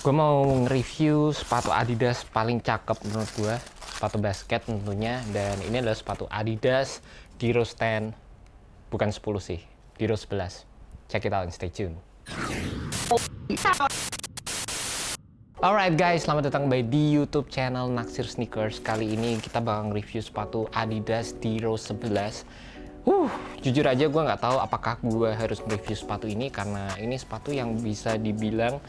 Gue mau nge-review sepatu Adidas paling cakep menurut gue, sepatu basket tentunya, dan ini adalah sepatu Adidas Diro 10, bukan 10 sih, Diro 11. Check it out and stay tuned. Alright guys, selamat datang kembali di YouTube channel Naksir Sneakers. Kali ini kita bakal review sepatu Adidas Diro 11. Jujur aja gue nggak tahu apakah gue harus mereview sepatu ini karena ini sepatu yang bisa dibilang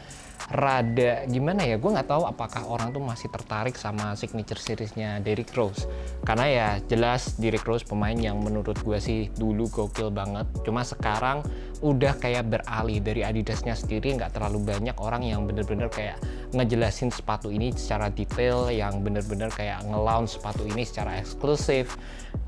rada gimana ya, gue nggak tahu apakah orang tuh masih tertarik sama signature seriesnya Derrick Rose, karena ya jelas Derrick Rose pemain yang menurut gue sih dulu gokil banget, cuma sekarang udah kayak beralih dari Adidasnya sendiri. Nggak terlalu banyak orang yang bener-bener kayak ngejelasin sepatu ini secara detail, yang bener-bener kayak nge-launch sepatu ini secara eksklusif.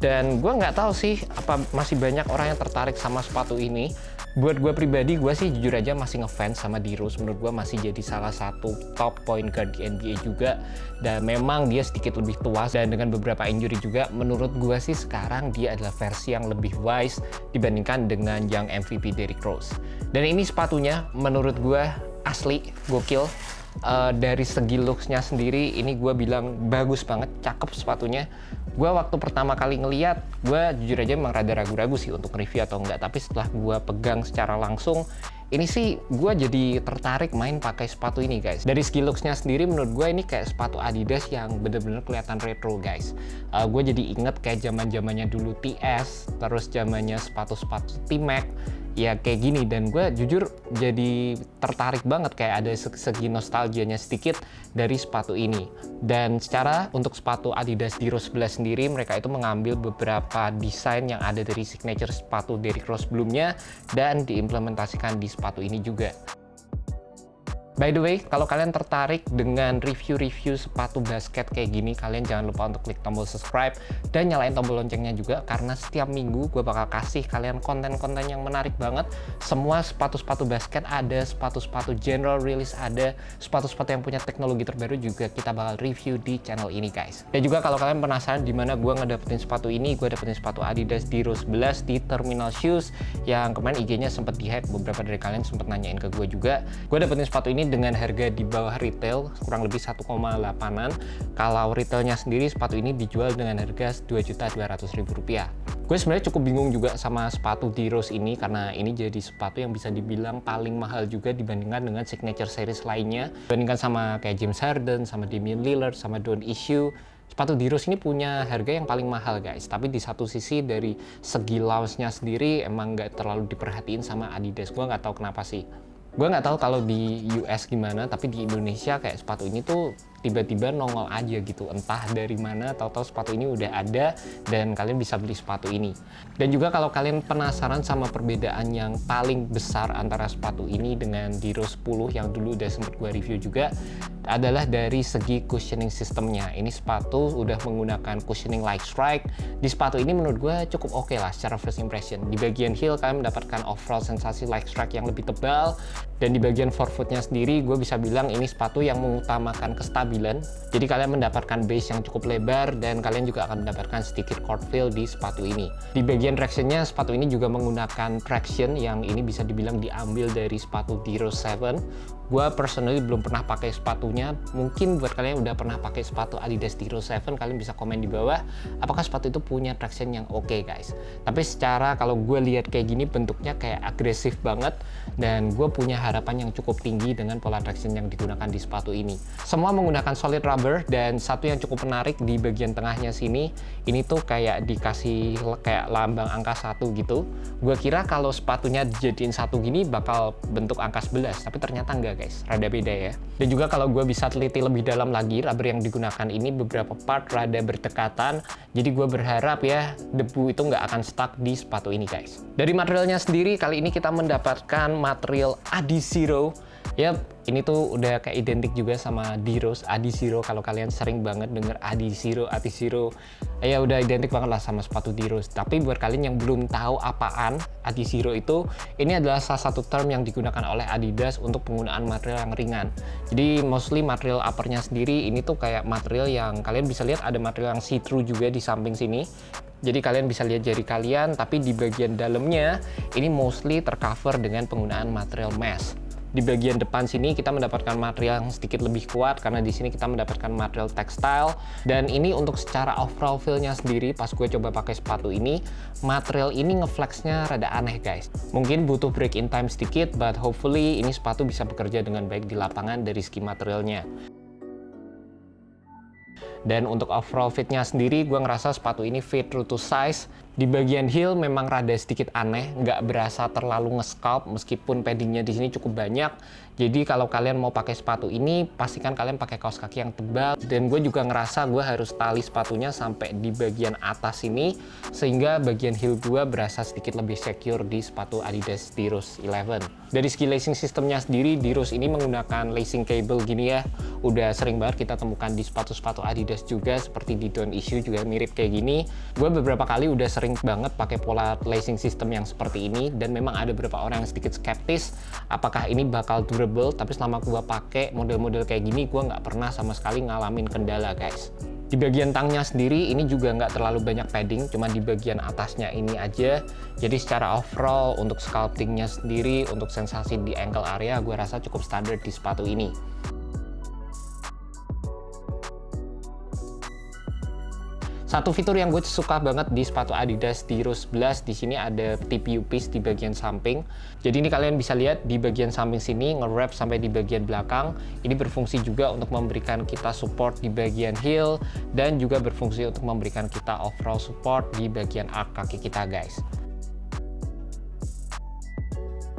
Dan gue nggak tahu sih apa masih banyak orang yang tertarik sama sepatu ini. Buat gue pribadi, gue sih jujur aja masih ngefans sama D Rose. Menurut gue masih jadi salah satu top point guard di NBA juga. Dan memang dia sedikit lebih tua, dan dengan beberapa injury juga, menurut gue sih sekarang dia adalah versi yang lebih wise dibandingkan dengan yang MVP Derrick Rose. Dan ini sepatunya menurut gue asli gokil. Dari segi looksnya sendiri, ini gue bilang bagus banget, cakep sepatunya. Gue waktu pertama kali ngeliat, gue jujur aja emang rada ragu-ragu sih untuk review atau enggak, tapi setelah gue pegang secara langsung, ini sih gue jadi tertarik main pakai sepatu ini guys. Dari segi looksnya sendiri, menurut gue ini kayak sepatu Adidas yang bener-bener kelihatan retro guys. Gue jadi inget kayak zaman-zamannya dulu TS, terus zamannya sepatu-sepatu T-Mac, ya kayak gini. Dan gue jujur jadi tertarik banget, kayak ada segi nostalgianya sedikit dari sepatu ini. Dan secara untuk sepatu Adidas Diro 11 sendiri, mereka itu mengambil beberapa desain yang ada dari signature sepatu Derrick Rose sebelumnya dan diimplementasikan di sepatu ini juga. By the way, kalau kalian tertarik dengan review-review sepatu basket kayak gini, kalian jangan lupa untuk klik tombol subscribe dan nyalain tombol loncengnya juga, karena setiap minggu gue bakal kasih kalian konten-konten yang menarik banget. Semua sepatu-sepatu basket ada, sepatu-sepatu general release ada, sepatu-sepatu yang punya teknologi terbaru juga kita bakal review di channel ini guys. Dan juga kalau kalian penasaran di mana gue ngedapetin sepatu ini, gue dapetin sepatu Adidas Diro 11 di Terminal Shoes, yang kemarin IG-nya sempat di-hack, beberapa dari kalian sempat nanyain ke gue juga. Gue dapetin sepatu ini dengan harga di bawah retail, kurang lebih 1,8an. Kalau retailnya sendiri, sepatu ini dijual dengan harga Rp2.200.000. Gue sebenarnya cukup bingung juga sama sepatu D Rose ini, karena ini jadi sepatu yang bisa dibilang paling mahal juga dibandingkan dengan signature series lainnya. Dibandingkan sama kayak James Harden, sama Damian Lillard, sama Don't Issue, sepatu D Rose ini punya harga yang paling mahal guys. Tapi di satu sisi dari segi launch-nya sendiri emang nggak terlalu diperhatiin sama Adidas. Gue nggak tahu kenapa sih. Gue nggak tahu kalau di US gimana, tapi di Indonesia kayak sepatu ini tuh tiba-tiba nongol aja gitu, entah dari mana, tahu-tahu sepatu ini udah ada dan kalian bisa beli sepatu ini. Dan juga kalau kalian penasaran sama perbedaan yang paling besar antara sepatu ini dengan Diro 10 yang dulu udah sempet gue review juga, adalah dari segi cushioning sistemnya. Ini sepatu udah menggunakan cushioning like strike. Di sepatu ini menurut gue cukup oke lah secara first impression. Di bagian heel kalian mendapatkan overall sensasi like strike yang lebih tebal, dan di bagian forefootnya sendiri gue bisa bilang ini sepatu yang mengutamakan kestabilan. Jadi kalian mendapatkan base yang cukup lebar dan kalian juga akan mendapatkan sedikit court feel di sepatu ini. Di bagian tractionnya, sepatu ini juga menggunakan traction yang ini bisa dibilang diambil dari sepatu Diro 7. Gue personally belum pernah pakai sepatunya. Mungkin buat kalian yang udah pernah pakai sepatu Adidas Diro 7, kalian bisa komen di bawah apakah sepatu itu punya traction yang oke guys. Tapi secara kalau gue lihat kayak gini, bentuknya kayak agresif banget, dan gue punya harapan yang cukup tinggi dengan pola traction yang digunakan di sepatu ini. Semua menggunakan solid rubber, dan satu yang cukup menarik di bagian tengahnya sini, ini tuh kayak dikasih kayak lambang angka 1 gitu. Gue kira kalau sepatunya dijadiin satu gini bakal bentuk angka 11, tapi ternyata enggak guys, rada beda ya. Dan juga kalau gue bisa teliti lebih dalam lagi, rubber yang digunakan ini beberapa part rada berdekatan, jadi gue berharap ya debu itu nggak akan stuck di sepatu ini guys. Dari materialnya sendiri, kali ini kita mendapatkan material Adizero. Yap, ini tuh udah kayak identik juga sama D Rose, Adizero. Kalau kalian sering banget denger Adizero, ya udah identik banget lah sama sepatu D Rose. Tapi buat kalian yang belum tahu apaan Adizero itu, ini adalah salah satu term yang digunakan oleh Adidas untuk penggunaan material yang ringan. Jadi mostly material uppernya sendiri ini tuh kayak material yang kalian bisa lihat ada material yang see-through juga di samping sini. Jadi kalian bisa lihat jari kalian, tapi di bagian dalamnya ini mostly tercover dengan penggunaan material mesh. Di bagian depan sini kita mendapatkan material yang sedikit lebih kuat karena di sini kita mendapatkan material tekstil. Dan ini untuk secara overall feel-nya sendiri, pas gue coba pakai sepatu ini, material ini ngeflexnya rada aneh guys. Mungkin butuh break in time sedikit, but hopefully ini sepatu bisa bekerja dengan baik di lapangan dari segi materialnya. Dan untuk overall fitnya sendiri, gue ngerasa sepatu ini fit true to size. Di bagian heel memang rada sedikit aneh, nggak berasa terlalu nge-sculpt meskipun paddingnya di sini cukup banyak. Jadi kalau kalian mau pakai sepatu ini, pastikan kalian pakai kaos kaki yang tebal. Dan gue juga ngerasa gue harus tali sepatunya sampai di bagian atas ini, sehingga bagian heel gue berasa sedikit lebih secure di sepatu Adidas D-Rose 11. Dari segi lacing systemnya sendiri, D-Rose ini menggunakan lacing cable gini ya. Udah sering banget kita temukan di sepatu-sepatu Adidas juga, seperti di Don't Issue juga mirip kayak gini. Gue beberapa kali udah sering banget pakai pola lacing system yang seperti ini, dan memang ada beberapa orang yang sedikit skeptis apakah ini bakal durable, tapi selama gue pakai model-model kayak gini, gue nggak pernah sama sekali ngalamin kendala guys. Di bagian tangnya sendiri ini juga nggak terlalu banyak padding, cuma di bagian atasnya ini aja. Jadi secara overall untuk sculptingnya sendiri, untuk sensasi di ankle area, gue rasa cukup standar di sepatu ini. Satu fitur yang gue suka banget di sepatu Adidas D-Rose 11, di sini ada TPU piece di bagian samping. Jadi ini kalian bisa lihat di bagian samping sini nge-wrap sampai di bagian belakang. Ini berfungsi juga untuk memberikan kita support di bagian heel dan juga berfungsi untuk memberikan kita overall support di bagian arch kaki kita guys.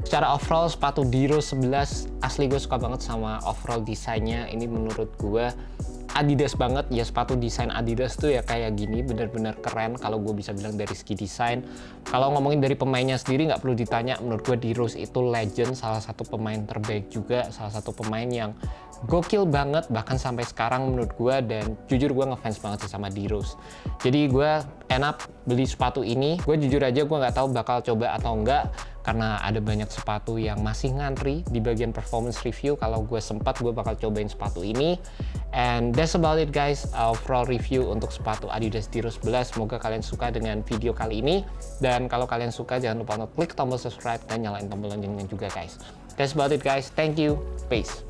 Secara overall sepatu D-Rose 11 asli gue suka banget sama overall desainnya. Ini menurut gue Adidas banget ya, sepatu desain Adidas tuh ya kayak gini, bener-bener keren kalau gue bisa bilang dari segi desain. Kalau ngomongin dari pemainnya sendiri nggak perlu ditanya, menurut gue D-Rose itu legend, salah satu pemain terbaik juga, salah satu pemain yang gokil banget bahkan sampai sekarang menurut gue, dan jujur gue ngefans banget sih sama D-Rose. Jadi gue enak beli sepatu ini, gue jujur aja gue nggak tahu bakal coba atau enggak, karena ada banyak sepatu yang masih ngantri di bagian performance review. Kalau gue sempat, gue bakal cobain sepatu ini. And that's about it guys, overall review untuk sepatu Adidas D-Rose 11. Semoga kalian suka dengan video kali ini. Dan kalau kalian suka, jangan lupa untuk klik tombol subscribe dan nyalain tombol loncengnya juga guys. That's about it guys, thank you, peace.